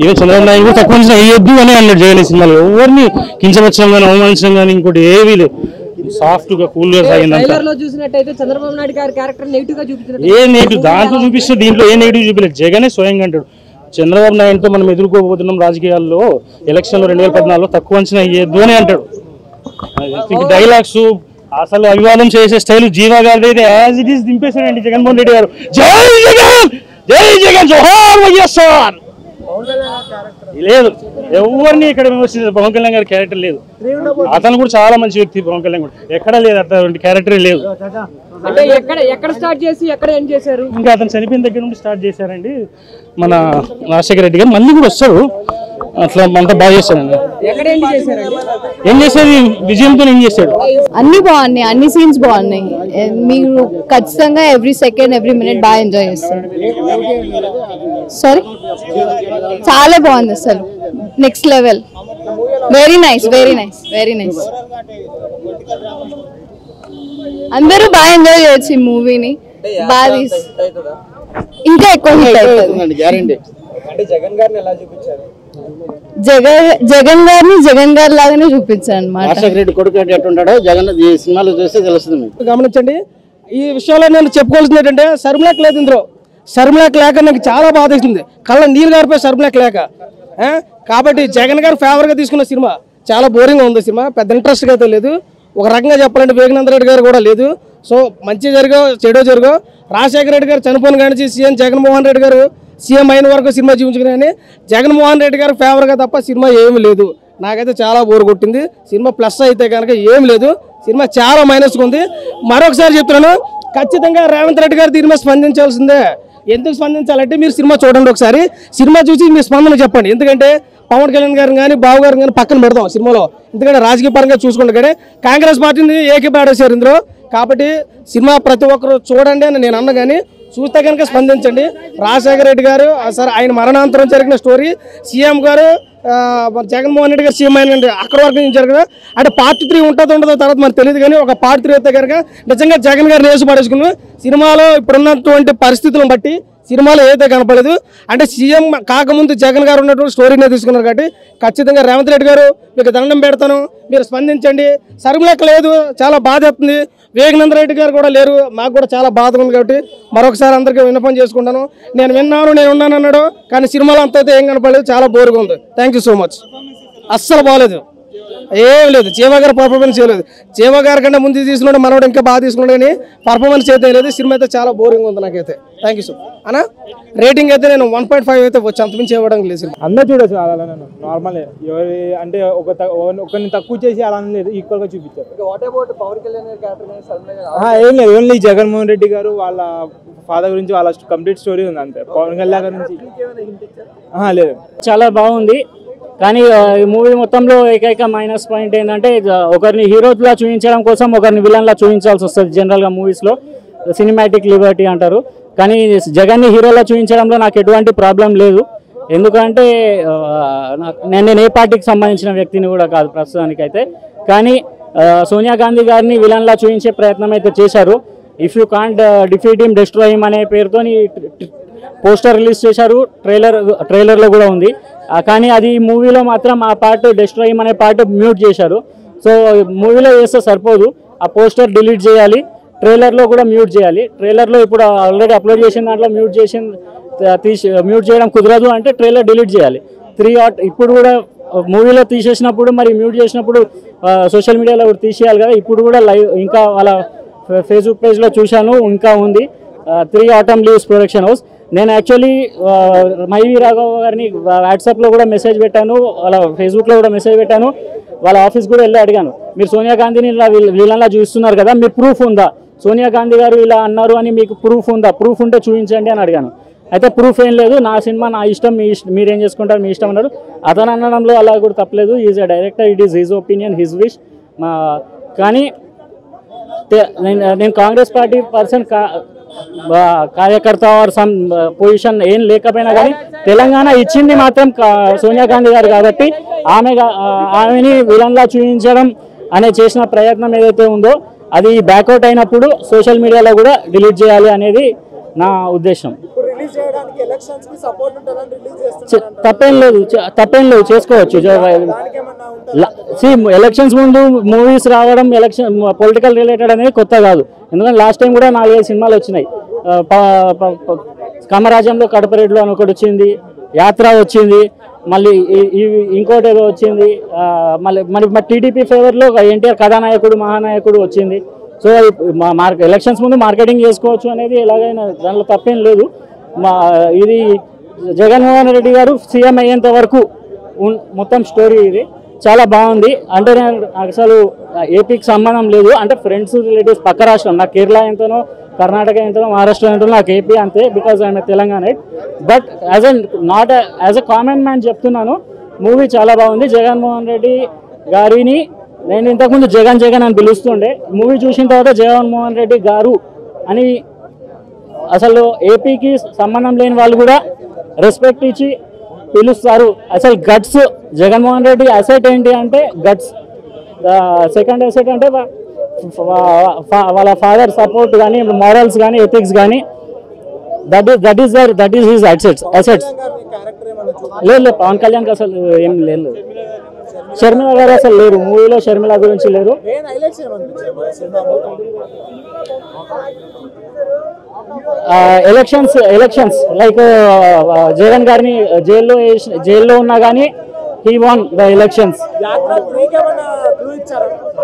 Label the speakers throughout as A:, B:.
A: Even Chandrababu Naidu కూడా తక్కువ అంచనా వేయొద్దు అని అన్నాడు జగన్ ఈ సినిమాలో. ఎవరిని కించపరచడం కానీ అవమానించడం కానీ ఇంకోటి ఏవీ లేదు, సాఫ్ట్ గా కూల్ గా సాగిందంట. ఏ నెగిటివ్ దాంట్లో చూపిస్తే దీంట్లో ఏ నెగిటివ్ చూపించలేదు. జగనే స్వయంగా అంటాడు చంద్రబాబు నాయుడుతో మనం ఎదుర్కోబోతున్నాం రాజకీయాల్లో, ఎలక్షన్లో 2014లో తక్కువ అంచనా వేయొద్దు అని అంటాడు. డైలాగ్స్ అసలు అభివాదం చేసే స్టైల్ జీవా గారి అయితే యాజ్ ఇట్ ఈస్ దింపేశాడండి జగన్మోహన్ రెడ్డి గారు. జై జగన్, జై జగన్, జోహార్ వైఎస్ఆర్ లేదు. ఎవరిని ఇక్కడ విమర్శించారు. పవన్ కళ్యాణ్ గారి క్యారెక్టర్ లేదు. అతను కూడా చాలా మంచి వ్యక్తి. పవన్ కళ్యాణ్ కూడా ఎక్కడ లేదు, అటువంటి క్యారెక్టరే లేదు. ఇంకా అతను చనిపోయిన దగ్గర నుండి స్టార్ట్ చేశారండి మన రాజశేఖర రెడ్డి గారు. మళ్ళీ కూడా వస్తారు, అట్లా అంతా బాగా చేశారండి. ఏం చేసేది విజయంతో ఏం చేశాడు.
B: అన్ని బాగున్నాయి, అన్ని సీన్స్ బాగున్నాయి. మీరు ఖచ్చితంగా ఎవ్రీ సెకండ్ ఎవ్రీ మినిట్ బాగా ఎంజాయ్ చేస్తారు. సారీ, చాలా బాగుంది అసలు, next level. Very nice, very nice, very nice. అందరూ బాగా ఎంజాయ్ చేయొచ్చు ఈ మూవీని. బాగా ఇంకా ఎక్కువ హిట్ అవుతుంది. జగన్ గారిని జగన్ గారి లాగానే చూపించారు అన్నమాట.
C: రాజశేఖర రెడ్డి కొడుకు ఎట్టుంటాడో జగన్ ఈ సినిమాలో చూస్తే తెలుస్తుంది.
D: గమనించండి, ఈ విషయంలో నేను చెప్పుకోవాల్సింది ఏంటంటే శర్మిలాక్ లేదు ఇందులో. శర్మిలాక్ లేక నాకు చాలా బాధ వేసింది, కళ్ళ నీళ్ళు గారిపోయి శర్మిలాక్ లేక. కాబట్టి జగన్ గారు ఫేవర్గా తీసుకున్న సినిమా చాలా బోరింగ్గా ఉంది. సినిమా పెద్ద ఇంట్రెస్ట్గా అయితే లేదు. ఒక రకంగా చెప్పాలంటే వేగనంద రెడ్డి గారు కూడా లేదు. సో మంచి జరిగో చెడో జరిగో రాజశేఖర రెడ్డి గారు చనిపోయిన కానీ సీఎం జగన్మోహన్ రెడ్డి గారు సీఎం అయిన వరకు సినిమా చూపించుకుని జగన్మోహన్ రెడ్డి గారు ఫేవర్గా తప్ప సినిమా ఏమి లేదు. నాకైతే చాలా బోరు కొట్టింది సినిమా. ప్లస్ అయితే కనుక ఏం లేదు, సినిమా చాలా మైనస్గా ఉంది. మరొకసారి చెప్తున్నాను, ఖచ్చితంగా రేవంత్ రెడ్డి గారు దీని మీద స్పందించాల్సిందే. ఎందుకు స్పందించాలంటే మీరు సినిమా చూడండి, ఒకసారి సినిమా చూసి మీ స్పందన చెప్పండి. ఎందుకంటే పవన్ కళ్యాణ్ గారిని కానీ బాబు గారిని కానీ పక్కన పెడతాం సినిమాలో. ఎందుకంటే రాజకీయ పరంగా చూసుకుంటే కానీ కాంగ్రెస్ పార్టీని ఏకీపాడేశారు ఇందులో. కాబట్టి సినిమా ప్రతి ఒక్కరు చూడండి అని నేను అన్నా, కానీ చూస్తే కనుక స్పందించండి. రాజశేఖర రెడ్డి గారు సార్ ఆయన మరణాంతరం జరిగిన స్టోరీ, సీఎం గారు జగన్మోహన్ రెడ్డి గారు సీఎం అయిన అక్కడ వరకు నుంచి జరిగిన అంటే పార్ట్ 3 ఉంటుందో తర్వాత మనకు తెలియదు. కానీ ఒక పార్ట్ 3 అయితే కనుక నిజంగా జగన్ గారిని వేసి పడేసుకున్నాం. సినిమాలో ఇప్పుడున్నటువంటి పరిస్థితులను బట్టి సినిమాలో ఏదైతే కనపడలేదు. అంటే సీఎం కాకముందు జగన్ గారు ఉన్నటువంటి స్టోరీనే తీసుకున్నారు. కాబట్టి ఖచ్చితంగా రేవంత్ రెడ్డి గారు మీకు దండం పెడతాను, మీరు స్పందించండి. శర్మిలాక్ లేదు, చాలా బాధ అవుతుంది. వేగనంద రెడ్డి గారు కూడా లేరు, మాకు కూడా చాలా బాధగా ఉంది. కాబట్టి మరొకసారి అందరికీ విన్నపం చేసుకుంటాను. నేను విన్నాను, నేను ఉన్నాను అన్నాడు, కానీ సినిమాలో అంత అయితే ఏం కనపడలేదు. చాలా బోరుగా ఉంది. Thank you so much. అస్సలు బాగలేదు, ఏం లేదు. జీవా గారు పర్ఫార్మెన్స్ చేయలేదు. జీవా గారి కంటే ముందు తీసుకున్నాడు, మనోడు ఇంకా బాగా తీసుకున్నాడు, కానీ పర్ఫార్మెన్స్ అయితే లేదు. సినిమా అయితే చాలా బోరింగ్ ఉంది నాకైతే. థ్యాంక్ యూ సో అన్న. రేటింగ్ అయితే నేను 1.5 అయితే వచ్చి అంతమించి ఇవ్వడం లేదు.
E: అందరూ చూడొచ్చు అలా, నార్మల్ ఎవరి అంటే ఒకరిని తక్కువ చేసి అలా లేదు, ఈక్వల్ గా చూపించారు. ఏం లేదు, ఓన్లీ జగన్మోహన్ రెడ్డి గారు వాళ్ళ ఫాదర్ గురించి వాళ్ళ కంప్లీట్ స్టోరీ ఉంది అంతే. పవన్ కళ్యాణ్ గురించి లేదు.
F: చాలా బాగుంది, కానీ ఈ మూవీ మొత్తంలో ఏకైక మైనస్ పాయింట్ ఏంటంటే ఒకరిని హీరోలా చూపించడం కోసం ఒకరిని విలన్లా చూపించాల్సి వస్తుంది. జనరల్గా మూవీస్లో సినిమాటిక్ లిబర్టీ అంటారు, కానీ జగన్ని హీరోలా చూపించడంలో నాకు ఎటువంటి ప్రాబ్లం లేదు. ఎందుకంటే నేను ఏ పార్టీకి సంబంధించిన వ్యక్తిని కూడా కాదు ప్రస్తుతానికైతే. కానీ సోనియా గాంధీ గారిని విలన్లా చూపించే ప్రయత్నం అయితే చేశారు. If you can't defeat him destroy him అనే పేరుతో పోస్టర్ రిలీజ్ చేశారు, ట్రైలర్లో కూడా ఉంది. కానీ అది మూవీలో మాత్రం ఆ పార్ట్ డెస్ట్రాయ్ హిమ్ అనే పార్ట్ మ్యూట్ చేశారు. సో మూవీలో చేస్తే సరిపోదు, ఆ పోస్టర్ డిలీట్ చేయాలి, ట్రైలర్లో కూడా మ్యూట్ చేయాలి. ట్రైలర్లో ఇప్పుడు ఆల్రెడీ అప్లోడ్ చేసిన దాంట్లో మ్యూట్ చేయడం కుదరదు అంటే ట్రైలర్ డిలీట్ చేయాలి. ఇప్పుడు కూడా మూవీలో తీసేసినప్పుడు మరి మ్యూట్ చేసినప్పుడు సోషల్ మీడియాలో కూడా తీసేయాలి కదా. ఇప్పుడు కూడా లైవ్ ఇంకా వాళ్ళ ఫేస్బుక్ పేజ్లో చూశాను, ఇంకా ఉంది 3 Autumn Leaves ప్రొడక్షన్ హౌస్. నేను యాక్చువల్లీ మైవి రాఘవ్ గారిని వాట్సాప్లో కూడా మెసేజ్ పెట్టాను, వాళ్ళ ఫేస్బుక్లో కూడా మెసేజ్ పెట్టాను, వాళ్ళ ఆఫీస్ కూడా వెళ్ళి అడిగాను. మీరు సోనియా గాంధీని ఇలా వీళ్ళలా చూస్తున్నారు కదా, మీ ప్రూఫ్ ఉందా? సోనియా గాంధీ గారు ఇలా అన్నారు అని మీకు ప్రూఫ్ ఉందా? ప్రూఫ్ ఉంటే చూపించండి అని అడిగాను. అయితే ప్రూఫ్ ఏం లేదు, నా సినిమా నా ఇష్టం, మీరేం చేసుకుంటారు మీ ఇష్టం అన్నాడు. అతను అనడంలో అలా కూడా తప్పలేదు. Is a director, it is his opinion, his wish. కానీ నేను కాంగ్రెస్ పార్టీ పర్సన్ కార్యకర్త ఆర్ సమ్ పొజిషన్ ఏం లేకపోయినా కానీ తెలంగాణ ఇచ్చింది మాత్రం సోనియా గాంధీ గారు కాబట్టి ఆమెని విలన్లా చూపించడం అనే చేసిన ప్రయత్నం ఏదైతే ఉందో అది బ్యాక్అవుట్ అయినప్పుడు సోషల్ మీడియాలో కూడా డిలీట్ చేయాలి అనేది నా ఉద్దేశం. తప్పేం లేదు చేసుకోవచ్చు. ఎలక్షన్స్ ముందు మూవీస్ రావడం ఎలక్షన్ పొలిటికల్ రిలేటెడ్ అనేది కొత్త కాదు. ఎందుకంటే లాస్ట్ టైం కూడా 4-5 సినిమాలు వచ్చినాయి. కామరాజంలో కడపరెడ్లు అని ఒకటి వచ్చింది, యాత్ర వచ్చింది, మళ్ళీ ఇంకోటి ఏదో వచ్చింది, మళ్ళీ టీడీపీ ఫేవర్లో ఎన్టీఆర్ కథానాయకుడు మహానాయకుడు వచ్చింది. సో ఎలక్షన్స్ ముందు మార్కెటింగ్ చేసుకోవచ్చు అనేది ఎలాగైనా దానిలో తప్పేం లేదు. ఇది జగన్మోహన్ రెడ్డి గారు సీఎం అయ్యేంత వరకు మొత్తం స్టోరీ ఇది చాలా బాగుంది. అంటే నేను అసలు ఏపీకి సంబంధం లేదు, అంటే ఫ్రెండ్స్ రిలేటివ్స్ పక్క రాష్ట్రం, నాకు కేరళ ఎంతనో కర్ణాటక ఎంతనో మహారాష్ట్ర ఎంతనో నాకు ఏపీ అంతే, because I'm Telangana. But as a common man చెప్తున్నాను, మూవీ చాలా బాగుంది. జగన్మోహన్ రెడ్డి గారిని నేను ఇంతకుముందు జగన్ జగన్ అని పిలుస్తుండే, మూవీ చూసిన తర్వాత జగన్మోహన్ రెడ్డి గారు అని అసలు ఏపీకి సంబంధం లేని వాళ్ళు కూడా రెస్పెక్ట్ ఇచ్చి పిలుస్తారు. అసలు గట్స్ జగన్మోహన్ రెడ్డి అసెట్ ఏంటి అంటే గట్స్. సెకండ్ అసెట్ అంటే వాళ్ళ ఫాదర్ సపోర్ట్ కానీ మారల్స్ కానీ ఎథిక్స్ కానీ దట్ ఈస్ హిస్ అసెట్స్. లేదు పవన్ కళ్యాణ్ అసలు ఏం లేదు. షర్మిల గారు అసలు లేరు మూవీలో, షర్మిల గురించి లేరు. ఎలక్షన్స్ లైక్ జగన్ గారిని జైల్లో ఉన్నా కానీ he won the elections.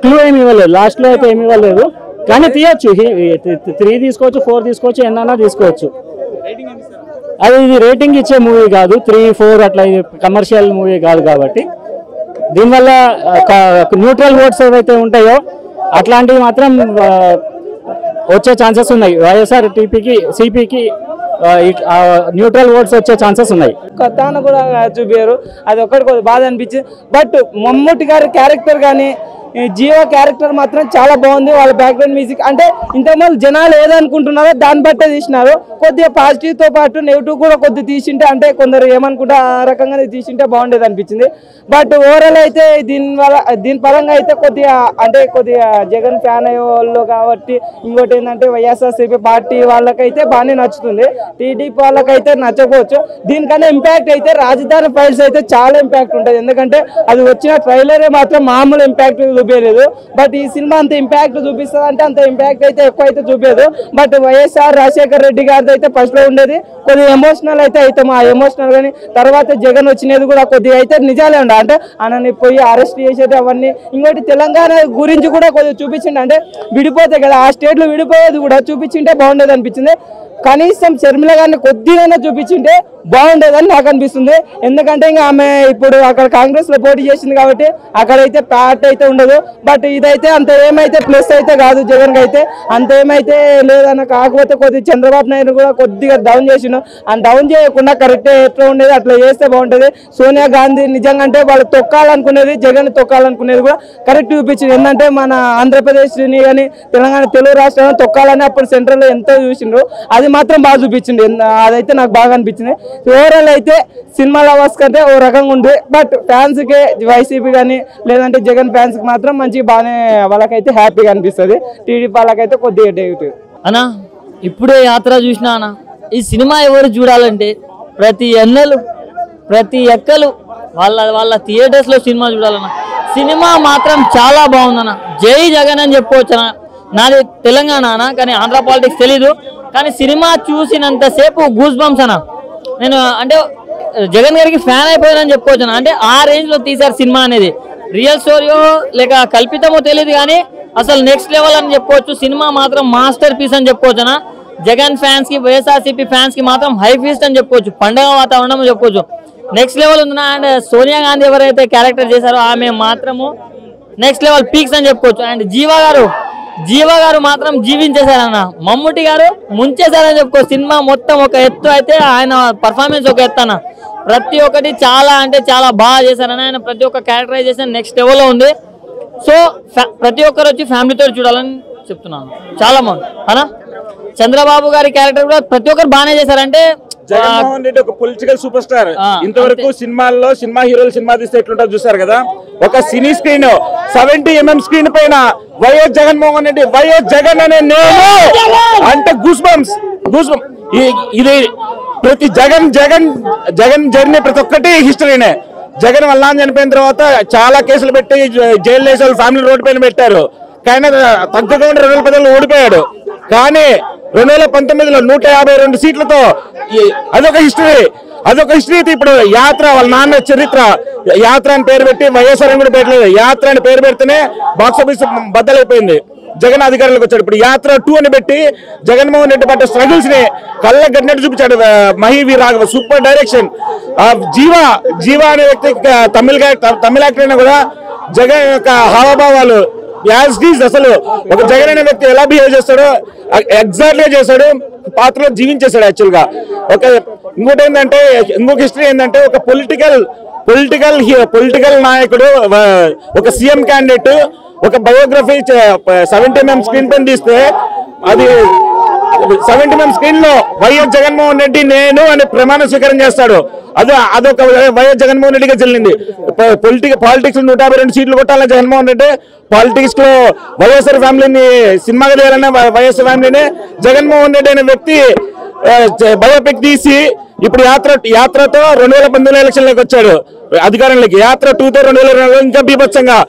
F: Clue ఏమి ఇవ్వలేదు, లాస్ట్ లో అయితే ఏమి ఇవ్వలేదు, కానీ తీయచ్చు. 3 తీసుకోవచ్చు, 4 తీసుకోవచ్చు, ఎన్నైనా తీసుకోవచ్చు. అది ఇది రేటింగ్ ఇచ్చే మూవీ కాదు, 3-4 అట్లా, ఇది కమర్షియల్ మూవీ కాదు. కాబట్టి దీనివల్ల న్యూట్రల్ ఓట్స్ ఏవైతే ఉంటాయో అట్లాంటివి మాత్రం వచ్చే ఛాన్సెస్ ఉన్నాయి. వైఎస్ఆర్ టీపీకి సిపికి న్యూట్రల్ ఓట్స్ వచ్చే ఛాన్సెస్ ఉన్నాయి.
D: కథను కూడా చూపారు, అది ఒక్కటి బాధ అనిపించింది. బట్ మమ్ముట్టి గారి క్యారెక్టర్ కానీ జీవ క్యారెక్టర్ మాత్రం చాలా బాగుంది. వాళ్ళ బ్యాక్గ్రౌండ్ మ్యూజిక్ అంటే ఇంతకుముందు జనాలు ఏదనుకుంటున్నారో దాన్ని బట్టే తీసినారు. కొద్దిగా పాజిటివ్తో పాటు నెగిటివ్ కూడా కొద్దిగా తీసింటే, అంటే కొందరు ఏమనుకుంటే ఆ రకంగా తీసింటే బాగుండేది అనిపించింది. బట్ ఓవరాల్ అయితే దీని పరంగా అయితే కొద్దిగా జగన్ ఫ్యాన్ అయ్యే వాళ్ళు కాబట్టి, ఇంకోటి ఏంటంటే వైఎస్ఆర్సీపీ పార్టీ వాళ్ళకైతే బాగానే నచ్చుతుంది, టీడీపీ వాళ్ళకైతే నచ్చకపోవచ్చు. దీనికన్నా ఇంపాక్ట్ అయితే రాజధాని ఫైల్స్ అయితే చాలా ఇంపాక్ట్ ఉంటుంది. ఎందుకంటే అది వచ్చిన ట్రైలరే మాత్రం మామూలు ఇంపాక్ట్ చూపించలేదు. బట్ ఈ సినిమా అంత ఇంపాక్ట్ చూపిస్తుంది అంటే అంత ఇంపాక్ట్ అయితే ఎక్కువ అయితే చూపించదు. బట్ వైఎస్ఆర్ రాజశేఖర్ రెడ్డి గారిది అయితే ఫస్ట్ లో ఉండేది కొద్దిగా ఎమోషనల్ అయితే అవుతాం. ఆ ఎమోషనల్ కానీ తర్వాత జగన్ వచ్చినది కూడా కొద్దిగా అయితే నిజాలే ఉండ, అంటే ఆయనని పోయి అరెస్ట్ చేసేది అవన్నీ. ఇంకోటి తెలంగాణ గురించి కూడా కొద్దిగా చూపించింది, అంటే విడిపోతే కదా ఆ స్టేట్ లో విడిపోయేది కూడా చూపించింటే బాగుండేది అనిపించింది. కనీసం షర్మిల గారిని కొద్దిగా చూపించింటే బాగుండేదని నాకు అనిపిస్తుంది. ఎందుకంటే ఇంకా ఆమె ఇప్పుడు అక్కడ కాంగ్రెస్ లో పోటీ చేసింది కాబట్టి అక్కడైతే ప్యాట్ అయితే ఉండదు. బట్ ఇదైతే అంత ఏమైతే ప్లస్ అయితే కాదు, జగన్ కి అయితే అంత ఏమైతే లేదన్న. కాకపోతే కొద్దిగా చంద్రబాబు నాయుడు కూడా కొద్దిగా డౌన్ చేసిండు, ఆ డౌన్ చేయకుండా కరెక్ట్ ఎట్లా ఉండేది అట్లా చేస్తే బాగుంటది. సోనియా గాంధీ నిజంగా అంటే వాళ్ళు తొక్కాలనుకునేది, జగన్ తొక్కాలనుకునేది కూడా కరెక్ట్ చూపించింది. ఏంటంటే మన ఆంధ్రప్రదేశ్ని కానీ తెలంగాణ తెలుగు రాష్ట్రాలను తొక్కాలని అప్పుడు సెంట్రల్ లో ఎంతో చూసిండ్రు, అది మాత్రం బాగా చూపించింది. అదైతే నాకు బాగా అనిపించింది. ఓవరాల్ అయితే సినిమా లవర్స్ కంటే ఓ రకంగా ఉంది. బట్ ఫ్యాన్స్ కి వైసీపీ కానీ లేదంటే జగన్ ఫ్యాన్స్ కి మాత్రం మంచిగా బాగానే వాళ్ళకైతే హ్యాపీగా అనిపిస్తుంది. టీడీపీ వాళ్ళకైతే కొద్దిగా నెగిటివ్.
G: అన్నా ఇప్పుడే యాత్ర చూసినా అన్న, ఈ సినిమా ఎవరు చూడాలంటే ప్రతి ఎక్కలు వాళ్ళ థియేటర్స్ లో సినిమా చూడాలన్న. సినిమా మాత్రం చాలా బాగుందన్న. జై జగన్ అని చెప్పుకోవచ్చు అన్న. నాది తెలంగాణ అన్న, కానీ ఆంధ్ర పాలిటిక్స్ తెలీదు. కానీ సినిమా చూసినంతసేపు గూస్ బంప్స్ అన్న. నేను అంటే జగన్ గారికి ఫ్యాన్ అయిపోయానని చెప్పుకోవచ్చు. అంటే ఆ రేంజ్ లో తీశారు సినిమా అనేది. రియల్ స్టోరీయో లేక కల్పితమో తెలియదు కానీ అసలు నెక్స్ట్ లెవెల్ అని చెప్పుకోవచ్చు. సినిమా మాత్రం మాస్టర్ పీస్ అని చెప్పుకోవచ్చు. జగన్ ఫ్యాన్స్ కి వైఎస్ఆర్సీపీ ఫ్యాన్స్ కి మాత్రం హై ఫీస్ట్ అని చెప్పుకోవచ్చు. పండుగ వాతావరణం చెప్పుకోవచ్చు. నెక్స్ట్ లెవెల్ ఉంది. అండ్ సోనియా గాంధీ ఎవరైతే క్యారెక్టర్ చేశారో ఆమె మాత్రము నెక్స్ట్ లెవెల్ పీక్స్ అని చెప్పుకోవచ్చు. అండ్ జీవ గారు మాత్రం జీవించేశారన్న. మమ్ముట్టి గారు ముంచేశారని చెప్పుకోవచ్చు. సినిమా మొత్తం ఒక ఎత్తు అయితే ఆయన పర్ఫార్మెన్స్ ఒక ఎత్తు అన్న. ప్రతి ఒక్కటి చాలా అంటే చాలా బాగా చేశారని. ఆయన ప్రతి ఒక్క క్యారెక్టరైజేషన్ నెక్స్ట్ లెవెల్లో ఉంది. సో ప్రతి ఒక్కరు వచ్చి ఫ్యామిలీతో చూడాలని చెప్తున్నాను. చాలా బాగుంది అన్న. చంద్రబాబు గారి క్యారెక్టర్ కూడా ప్రతి ఒక్కరు బాగానే చేశారంటే
H: జగన్మోహన్ రెడ్డి ఒక పొలిటికల్ సూపర్ స్టార్. ఇంతవరకు సినిమాల్లో సినిమా హీరోలు సినిమా తీస్తే ఎట్లుంటారు చూసారు కదా. ఒక సినీ స్క్రీన్ 70mm స్క్రీన్ పైన వైఎస్ జగన్మోహన్ రెడ్డి వైఎస్ జగన్ అనే నేను అంటే గూస్ బంప్స్. ఇది ప్రతి జగన్ జగన్ జగన్ జర్నీ ప్రతి ఒక్కటి హిస్టరీనే. జగన్ వల్ల చనిపోయిన తర్వాత చాలా కేసులు పెట్టి జైలు వేసే ఫ్యామిలీ రోడ్డు పైన పెట్టారు. కానీ తగ్గకుండా 2010లో ఓడిపోయాడు. కానీ 2019లో 152 సీట్లతో అదొక హిస్టరీ. ఇప్పుడు యాత్ర వాళ్ళ నాన్న చరిత్ర యాత్ర అని పేరు పెట్టి వైఎస్ఆర్ అని కూడా పెట్టలేదు. యాత్ర అని పేరు పెడితేనే బాక్స్ ఆఫీస్ బద్దలైపోయింది. జగన్ అధికారంలోకి వచ్చాడు. ఇప్పుడు యాత్ర 2 అని పెట్టి జగన్మోహన్ రెడ్డి పడ్డ స్ట్రగుల్స్ ని కళ్ళ గట్టినట్టు చూపించాడు. Mahi Raghav super direction. జీవా అనే వ్యక్తి తమిళ యాక్టర్ అయినా కూడా జగన్ యొక్క హావభావాలు అసలు ఒక జగన్ అనే వ్యక్తి ఎలా బిహేవ్ చేస్తాడో ఎగ్జాక్ట్లీ చేశాడు. పాత్రలో జీవించేశాడు యాక్చువల్ గా. ఇంకొక హిస్టరీ ఏంటంటే ఒక పొలిటికల్ నాయకుడు ఒక సీఎం క్యాండిడేట్ ఒక బయోగ్రఫీ 70mm స్క్రీన్ పైన తీస్తే అది 70mm స్క్రీన్ లో వైఎస్ జగన్మోహన్ రెడ్డి నేను అని ప్రమాణ స్వీకారం చేస్తాడు. అదొక వైఎస్ జగన్మోహన్ రెడ్డిగా చెల్లింది. పాలిటిక్స్ 152 సీట్లు కొట్టాలని జగన్మోహన్ రెడ్డి, పాలిటిక్స్ లో వైఎస్ఆర్ ఫ్యామిలీని సినిమాగా తీయాలన్న వైఎస్ఆర్ ఫ్యామిలీని జగన్మోహన్ రెడ్డి అనే వ్యక్తి బయోపిక్ తీసి ఇప్పుడు యాత్రతో 2019 ఎలక్షన్లోకి వచ్చాడు అధికారంలోకి. యాత్ర 2తో 2022 ఇంకా బీభత్సంగా